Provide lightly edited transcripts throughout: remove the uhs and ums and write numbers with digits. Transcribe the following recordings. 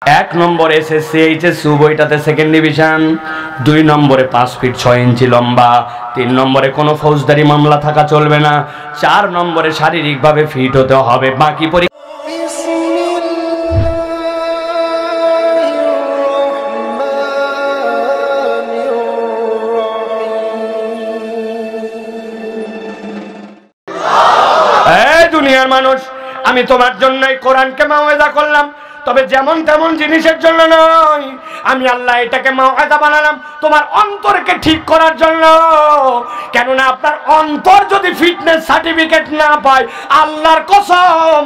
এক নম্বর SSC HSC উভয়টাতে second division, 2 নম্বরে 5 fit 6 ইঞ্চি লম্বা, 3 নম্বরে কোনো ফৌজদারি মামলা থাকা চলবে না, 4 নম্বরে শারীরিকভাবে ফিট হতে হবে। বাকি পরীক্ষা দুনিয়ার মানুষ, আমি তোমার জন্যই কোরআনকে মাওয়াইজা করলাম, তবে যেমন তেমন জিনিসের জন্য নয়। আমি আল্লাহ এটাকে মাওয়াইজা বানালাম তোমার অন্তরকে ঠিক করার জন্য। কেননা আপনার অন্তর যদি ফিটনেস সার্টিফিকেট না পায়, আল্লাহর কসম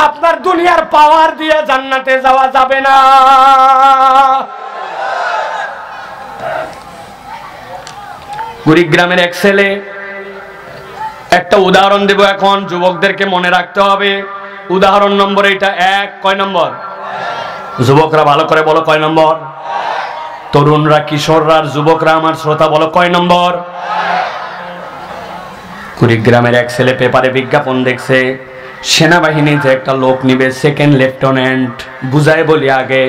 আপনার দুনিয়ার পাওয়ার দিয়ে জান্নাতে যাওয়া যাবে না। কুড়িগ্রামের এক ছেলে, একটা উদাহরণ দেব এখন, যুবকদেরকে মনে রাখতে হবে। উদাহরণ নম্বর এটা 1, কয় নম্বর? যুবকরা ভালো করে বলো কয় নম্বর? তরুণরা, কিশোররা, যুবকরা আমার শ্রোতা বলো কয় নম্বর? কুড়িগ্রামের এক ছেলে পেপারে বিজ্ঞাপন দেখছে, সেনাবাহিনীতে একটা লোক নিবে সেকেন্ড লেফটেন্যান্ট। বুঝায় বলি আগে,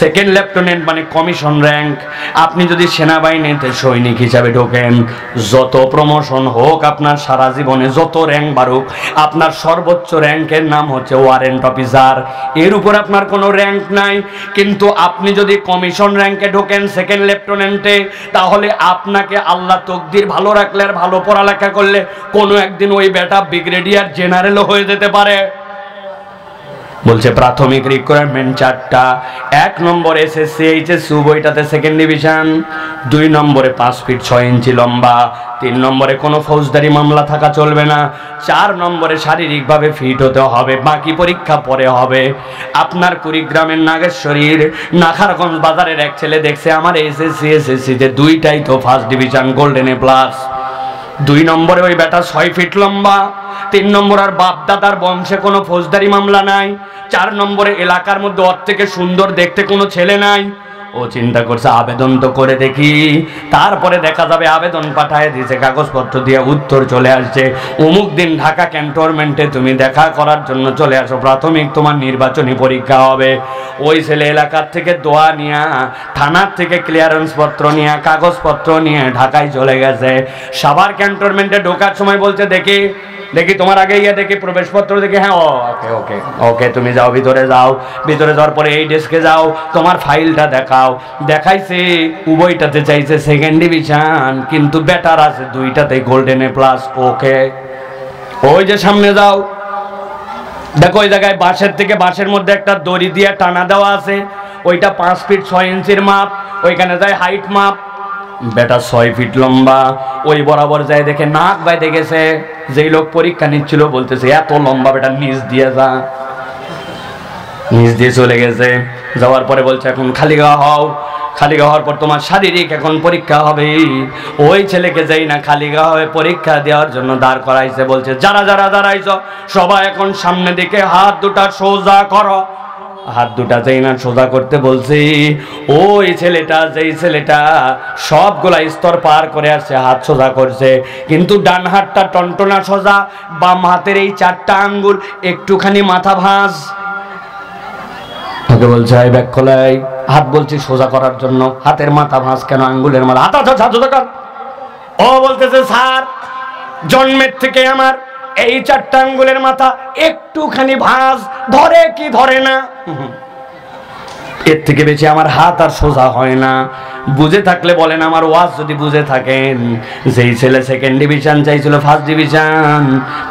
সেকেন্ড লেফটেন্যান্ট মানে কমিশন র্যাঙ্ক। আপনি যদি সেনাবাহিনীতে সৈনিক হিসাবে ঢোকেন, যত প্রমোশন হোক আপনার সারা জীবনে, যত র্যাঙ্ক বাড়ুক, আপনার সর্বোচ্চ র্যাঙ্কের নাম হচ্ছে ওয়ারেন্ট অফিসার। এর উপর আপনার কোনো র্যাঙ্ক নাই। কিন্তু আপনি যদি কমিশন র্যাঙ্কে ঢোকেন সেকেন্ড লেফটেন্যান্টে, তাহলে আপনাকে আল্লাহ তকদির ভালো রাখলে আর ভালো পড়ালেখা করলে কোনো একদিন ওই বেটা ব্রিগেডিয়ার জেনারেলও হয়ে যেতে পারে। বলছে প্রাথমিক রিকোয়ারমেন্ট 4টা। 1 নম্বর এসএসসি এইচএসসি উভয়টাতে সেকেন্ড ডিভিশন, 2 নম্বরে 5 ফিট 6 ইঞ্চি লম্বা, 3 নম্বরে কোনো ফৌজদারি মামলা থাকা চলবে না, 4 নম্বরে শারীরিকভাবে ফিট হতে হবে। বাকি পরীক্ষা পরে হবে। আপনার কুড়িগ্রামের নাগেশ্বরীর নাখারগঞ্জ বাজারের এক ছেলে দেখছে আমার এসএসসিতে 2টাই তো first division, golden A plus. 2 নম্বরে ওই বেটা 6 ফিট লম্বা, 3 নম্বর আর বাপ দাদার বংশে কোনো ফৌজদারি মামলা নাই, 4 নম্বরে এলাকার মধ্যে ওর থেকে সুন্দর দেখতে কোনো ছেলে নাই। ও চিন্তা করছে আবেদন তো করে দেখি, তারপরে দেখা যাবে। আবেদন পাঠায় দিয়েছে, কাগজপত্র দিয়ে উত্তর চলে আসছে, অমুক দিন ঢাকা ক্যান্টনমেন্টে তুমি দেখা করার জন্য চলে আসো, প্রাথমিক তোমার নির্বাচনী পরীক্ষা হবে। ওই ছেলে এলাকার থেকে দোয়া নিয়ে, থানার থেকে ক্লিয়ারেন্স পত্র নিয়ে, কাগজপত্র নিয়ে ঢাকায় চলে গেছে। সাভার ক্যান্টনমেন্টে ঢোকার সময় বলছে দেখি তোমার আগে ইয়ে দেখি প্রবেশপত্র দেখি। হ্যাঁ, ওকে ওকে ওকে, তুমি যাও, ভিতরে যাও। ভিতরে যাওয়ার পরে এই ডেস্কে যাও, তোমার ফাইলটা দেখাও। দেখাইছে, উভয়টাতে চাইছে সেকেন্ড ডিভিশন, কিন্তু বেটার আছে 2টাতে গোল্ডেন এ প্লাস। ওকে, ওই যে সামনে যাও, দেখো ওই জায়গায় বাঁশের থেকে বাঁশের মধ্যে একটা দড়ি দিয়ে টানা দেওয়া আছে, ওইটা 5 ফিট 6 ইঞ্চির মাপ। ওইখানে যায় হাইট মাপ, বেটা 6 ফিট লম্বা। ওই বরাবর যায়, দেখে নাক বাইতে গেছে। যেই লোক পরীক্ষা নিচ্ছিল বলতেছে এত লম্বা বেটা নিচ দিয়ে যা, নিচ দিয়ে চলে গেছে। যাওয়ার পরে বলছে এখন খালি গাওয়া হও। খালি গা হওয়ার পর তোমার শারীরিক এখন পরীক্ষা হবে। ওই ছেলেকে যাই না খালি গা হয়ে পরীক্ষা দেওয়ার জন্য দাঁড় করাইছে। বলছে যারা যারা দাঁড়াইছ সবাই এখন সামনে দিকে হাত দুটা সোজা করো। হাত দুটা যাই না সোজা করতে বলছি। ওই ছেলেটা, যেই ছেলেটা সবগুলা স্তর পার করে আসছে, হাত সোজা করছে, কিন্তু ডান হাতটা টনটনা সোজা, বাম হাতের এই 4টা আঙ্গুল একটুখানি মাথা ভাঁজ। ওকে বলছে এই ব্যাক খোলাই। হাত বলছি সোজা করার জন্য, হাতের মাথা ভাঁজ কেন, আঙ্গুলের মাথা হাত সোজা কর। ও বলতেছে স্যার জন্মের থেকে আমার এই 4টা আঙ্গুলের মাথা একটুখানি ভাঁজ, ধরে কি ধরে না, এর থেকে বেশি আমার হাত আর সোজা হয় না। বুঝে থাকলে বলেন, আমার ওয়াজ যদি বুঝে থাকেন, যেই ছেলে সেকেন্ড ডিভিশন চাইছিল ফার্স্ট ডিভিশন,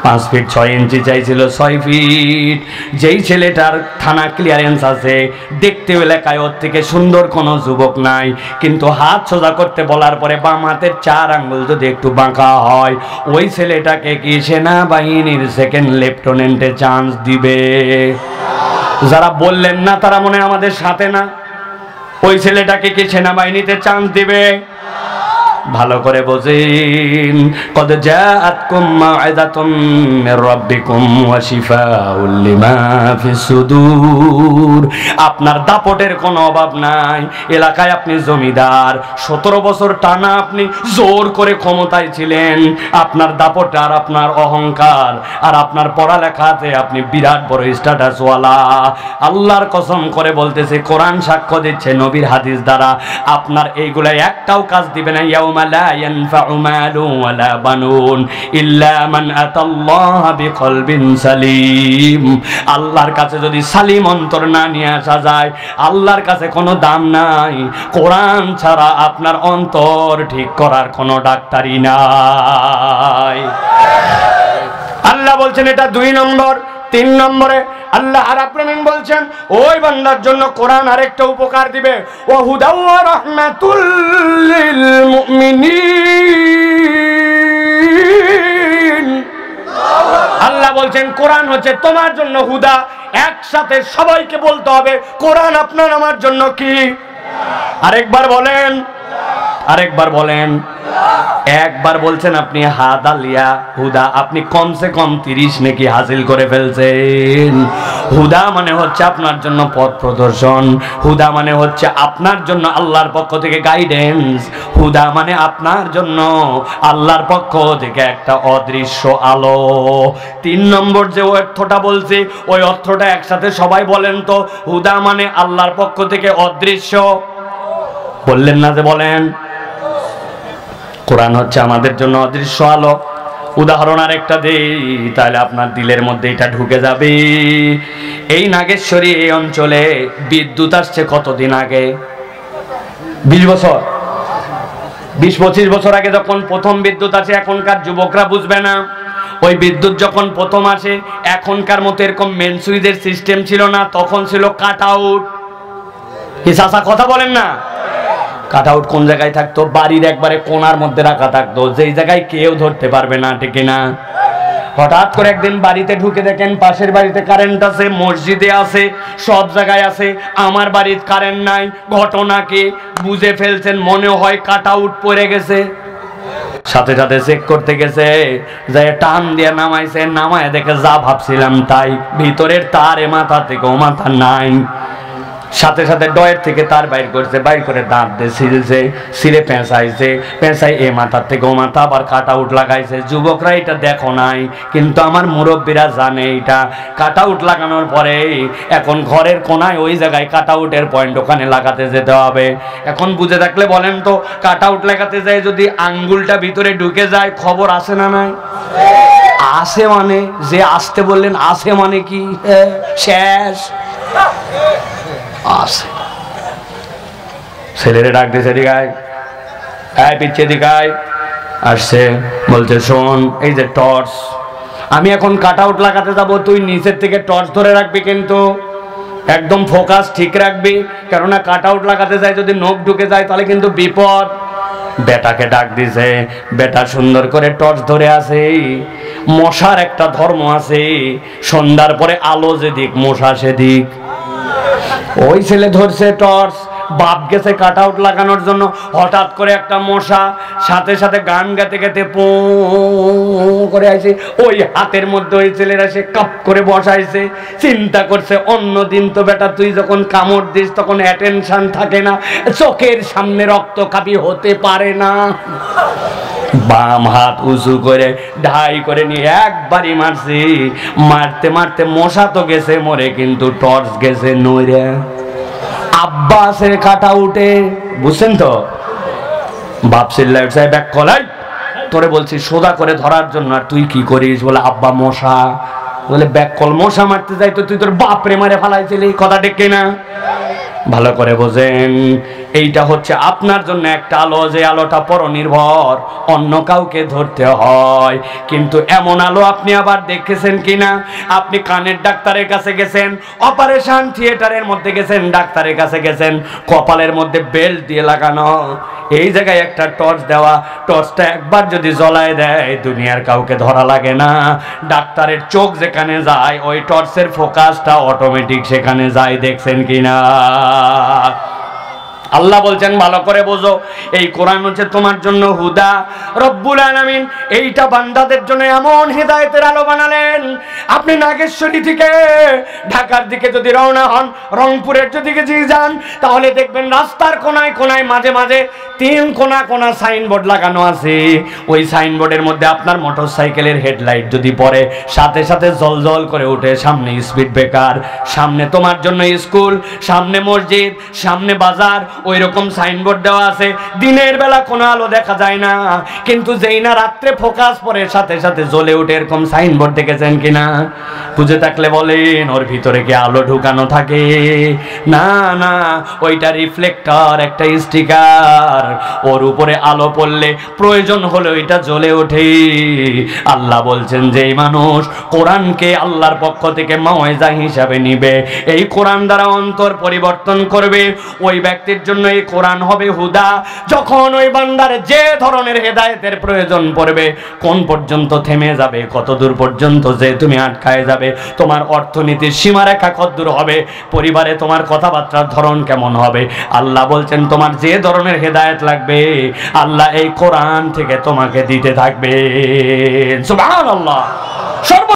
5 ফিট 6 ইঞ্চি চাইছিল 6 ফিট, যেই ছেলেটার থানা ক্লিয়ারেন্স আছে, দেখতে এলাকায় ওর থেকে সুন্দর কোনো যুবক নাই, কিন্তু হাত সোজা করতে বলার পরে বাম হাতের 4 আঙ্গুল যদি একটু বাঁকা হয়, ওই ছেলেটাকে কি সেনাবাহিনীর সেকেন্ড লেফটেন্যান্টে চান্স দিবে? যারা বললেন না তারা মনে আমাদের সাথে না। ওই ছেলেটাকে কি সেনাবাহিনীতে চান্স দিবে? ভালো করে বোঝেন, কদ জাআতকুম মাউইযাতুম মির রাব্বিকুম ওয়া শিফাউল লিমা ফিস সুদূর। আপনার দাপটের কোনো অভাব নাই। এলাকায় আপনি জমিদার, 17 বছর টানা আপনি জোর করে ক্ষমতায় ছিলেন। আপনার দাপট আর আপনার অহংকার আর আপনার পড়ালেখাতে আপনি বিরাট বড় স্ট্যাটাসওয়ালা। আল্লাহর কসম করে বলতেছে, কোরআন সাক্ষ্য দিচ্ছে, নবীর হাদিস দ্বারা, আপনার এইগুলা একটাও কাজ দিবে না। ইয়াউমা লা ইয়ানফাউ মালু ওয়ালা বানুন ইল্লা মান আতাল্লাহ বিকলবিন সালিম। আল্লাহর কাছে যদি সালিম অন্তর না নিয়ে আসা যায়, আল্লাহর কাছে কোনো দাম নাই। কোরআন ছাড়া আপনার অন্তর ঠিক করার কোনো ডাক্তারি নাই। আল্লাহ বলছেন এটা 2 নম্বর। 3 নম্বরে আল্লাহ রাব্বুল আলামিন বলছেন, ওই বান্দার জন্য কোরআন আরেকটা উপকার দিবে, ওয়া হুদাও ওয়া রাহমাতুল লিল মুমিনিন। আল্লাহ বলছেন কোরআন হচ্ছে তোমার জন্য হুদা। একসাথে সবাইকে বলতে হবে, কোরআন আপনার আমার জন্য কি? আরেকবার বলেন, আরেকবার বলেন। একবার বলছেন আপনি হাদালিয়া হুদা, আপনি কমসে কম 30 নেকি হাসিল করে ফেলছেন। হুদা মানে হচ্ছে আপনার জন্য পথ প্রদর্শন, হুদা মানে হচ্ছে আপনার জন্য আল্লাহর পক্ষ থেকে গাইডেন্স, হুদা মানে আপনার জন্য আল্লাহর পক্ষ থেকে একটা অদৃশ্য আলো। 3 নম্বর যে অর্থটা বলছি, ওই অর্থটা একসাথে সবাই বলেন তো। হুদা মানে আল্লাহর পক্ষ থেকে অদৃশ্য, বললেন না যে? বলেন। কোরআন হচ্ছে আমাদের জন্য অদৃশ্য আলো। উদাহরণ আরেকটা দেই, তাহলে আপনার দিলের মধ্যে এটা ঢুকে যাবে। এই নাগেশ্বরী এই অঞ্চলে বিদ্যুৎ আসছে কতদিন আগে? 20 বছর, 20-25 বছর আগে যখন প্রথম বিদ্যুৎ আসে। এখনকার যুবকরা বুঝবে না। ওই বিদ্যুৎ যখন প্রথম আসে, এখনকার মতো এরকম মেন সুইচের সিস্টেম ছিল না, তখন ছিল কাট আউট। কি চাচা কথা বলেন না? কাট আউট কোন জায়গায় থাকতো? বাড়ির একবারে কোণার মধ্যে রাখা থাকতো, যেই জায়গায় কেউ ধরতে পারবে না, ঠিক না? হঠাৎ করে একদিন বাড়িতে ঢুকে দেখেন পাশের বাড়িতে কারেন্ট আছে, মসজিদে আছে, সব জায়গায় আছে, আমার বাড়ির কারেন্ট নাই। ঘটনাকে বুঝে ফেলছেন, মনে হয় কাট আউট পড়ে গেছে। সাথে সাথে চেক করতে গেছে, যে টান দিয়ে নামাইছে, নামায় দেখে যা ভাবছিলাম তাই, ভিতরের তার এ মাথা থেকে ও মাথা নাই। সাথে সাথে ডয়ের থেকে তার বাইর করছে, বাইর করে দাঁত দিয়ে ছিঁড়েছে, ছিঁড়ে পেঁচাইছে, পেঁচাই এ মাথার থেকে ও মাথা, আবার কাট আউট লাগাইছে। যুবকরা এটা দেখো নাই, কিন্তু আমার মুরব্বীরা জানে এটা। কাট আউট লাগানোর পরে এখন ঘরের কোনায় ওই জায়গায় কাট আউটের পয়েন্ট, ওখানে লাগাতে যেতে হবে। এখন বুঝে থাকলে বলেন তো, কাট আউট লাগাতে যায় যদি আঙ্গুলটা ভিতরে ঢুকে যায়, খবর আছে না নাই? আসে মানে, যে আসতে বললেন আসে মানে কি শেষ আছে। ছেলেরে ডাক দিয়েছে, দিঘায় পিছিয়ে দিঘায় আসছে, বলছে শোন, এই যে টর্চ, আমি এখন কাট আউট লাগাতে যাবো, তুই নিচের থেকে টর্চ ধরে রাখবি, কিন্তু একদম ফোকাস ঠিক রাখবি, কেননা কাট আউট লাগাতে যায় যদি নখ ঢুকে যায় তাহলে কিন্তু বিপদ। বেটাকে ডাক দিছে, বেটা সুন্দর করে টর্চ ধরে আছে। মশার একটা ধর্ম আছে, সন্ধ্যার পরে আলো যেদিক মশা সেদিক। ওই ছেলে ধরছে টর্চ, বাপ গেছে কাট আউট লাগানোর জন্য, হঠাৎ করে একটা মশা, সাথে সাথে গান গাতে গাতে পো করে আইছে, ওই হাতের মধ্যে ওই ছেলেরা সে কাপ করে বসাইছে। চিন্তা করছে, অন্যদিন তো বেটা তুই যখন কামড় দিস তখন অ্যাটেনশন থাকে না, চোখের সামনে রক্ত কাপি হতে পারে না। বাম হাত উঁচু করে ঢাই করে নিয়ে একবারই মারছি। মারতে মারতে মশা তো গেছে মরে, কিন্তু টর্চ গেছে নইরে। আব্বা আছে কাটা উঠে, বুঝছেন তো? বাপ চিল্লায় উঠছে, ব্যাক কলাই তোরে বলছি সোজা করে ধরার জন্য, আর তুই কি করিস? বলে আব্বা মশা। বলে ব্যাক কল, মশা মারতে যাই তো তুই তোর বাপরে মারে ফালাইছিলি, কথা ঠিক কিনা? ভালো করে বোঝেন, এইটা হচ্ছে আপনার জন্য একটা আলো, যে আলোটা পরনির্ভর, অন্য কাউকে ধরতে হয়। কিন্তু এমন আলো আপনি আবার দেখেছেন কিনা? আপনি কানের ডাক্তারের কাছে গেছেন, অপারেশন থিয়েটারের মধ্যে গেছেন, ডাক্তারের কাছে গেছেন, কপালের মধ্যে বেল্ট দিয়ে লাগানো, এই জায়গায় একটা টর্চ দেওয়া, টর্চটা একবার যদি জ্বলায় দেয় দুনিয়ার কাউকে ধরা লাগে না। ডাক্তারের চোখ যেখানে যায় ওই টর্চের ফোকাসটা অটোমেটিক সেখানে যায়, দেখছেন কিনা? আল্লাহ বলছেন ভালো করে বোঝো, এই কোরআন হচ্ছে তোমার জন্য হুদা। রব্বুল আলামিন এইটা বান্দাদের জন্য এমন হেদায়েতের আলো বানালেন, আপনি নাগেশ্বরী থেকে ঢাকার দিকে যদি রওনা হন, রংপুরের যদি যান, তাহলে দেখবেন রাস্তার কোনায় কোনায় মাঝে মাঝে 3 কোনা সাইনবোর্ড লাগানো আছে। ওই সাইনবোর্ডের মধ্যে আপনার মোটরসাইকেলের হেডলাইট যদি পড়ে, সাথে সাথে জলজল করে ওঠে সামনে স্পিড ব্রেকার, সামনে তোমার জন্য স্কুল, সামনে মসজিদ, সামনে বাজার, ওই রকম সাইনবোর্ড দেওয়া আছে। দিনের বেলা কোনো আলো দেখা যায় না, কিন্তু যেই না রাত্রে ফোকাস পড়ে সাথে সাথে জ্বলে ওঠে, এরকম সাইনবোর্ড দেখেছেন কিনা? বুঝে থাকলে বলেন, ওর ভিতরে কি আলো ঢুকানো থাকে? না না, ওইটা রিফ্লেক্টর, একটা স্টিকার, ওর উপরে আলো পড়লে প্রয়োজন হলে ওইটা জ্বলে ওঠে। আল্লাহ বলছেন যে এই মানুষ কোরআনকে আল্লাহর পক্ষ থেকে মাওয়াইজা হিসাবে নিবে, এই কোরআন দ্বারা অন্তর পরিবর্তন করবে, ওই ব্যক্তির জন্য এই কোরআন হবে হুদা। যখন ওই বান্দার যে ধরনের হেদায়েতের প্রয়োজন পড়বে, কোন পর্যন্ত থেমে যাবে, কত দূর পর্যন্ত যে তুমি আটকায় যাবে, তোমার অর্থনীতির সীমারেখা কত দূর হবে, পরিবারে তোমার কথাবার্তার ধরন কেমন হবে, আল্লাহ বলছেন তোমার যে ধরনের হেদায়েত লাগবে আল্লাহ এই কোরআন থেকে তোমাকে দিতে থাকবে। সুবহানাল্লাহ।